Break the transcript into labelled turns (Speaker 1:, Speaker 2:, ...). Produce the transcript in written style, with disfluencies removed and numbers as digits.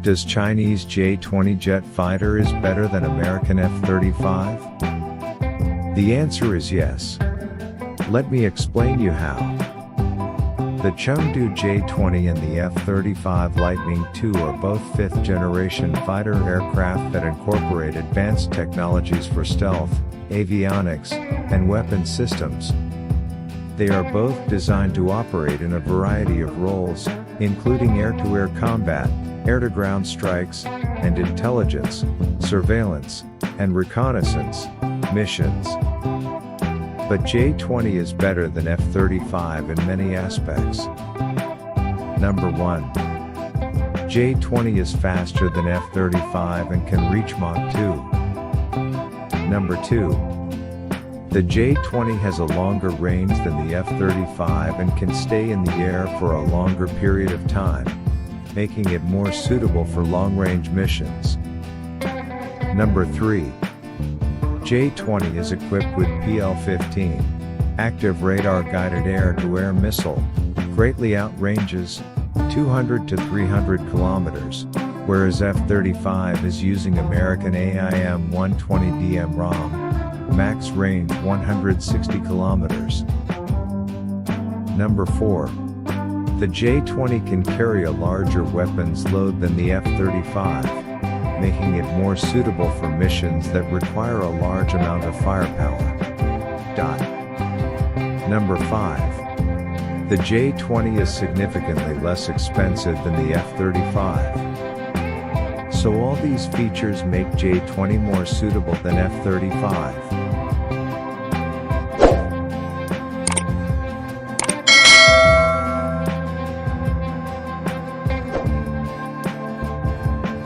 Speaker 1: Does Chinese J-20 jet fighter is better than American F-35? The answer is yes. Let me explain you how. The Chengdu J-20 and the F-35 Lightning II are both fifth-generation fighter aircraft that incorporate advanced technologies for stealth, avionics, and weapon systems. They are both designed to operate in a variety of roles, including air-to-air combat, air-to-ground strikes, and intelligence, surveillance, and reconnaissance missions. But J-20 is better than F-35 in many aspects. Number 1. J-20 is faster than F-35 and can reach Mach 2. Number 2. The J-20 has a longer range than the F-35 and can stay in the air for a longer period of time, making it more suitable for long-range missions. Number 3. J-20 is equipped with PL-15, active radar-guided air-to-air missile, greatly outranges 200 to 300 kilometers, whereas F-35 is using American AIM-120D MRAAM, max range 160 kilometers. Number 4. The J-20 can carry a larger weapons load than the F-35, making it more suitable for missions that require a large amount of firepower. Number 5. The J-20 is significantly less expensive than the F-35. So all these features make J-20 more suitable than F-35.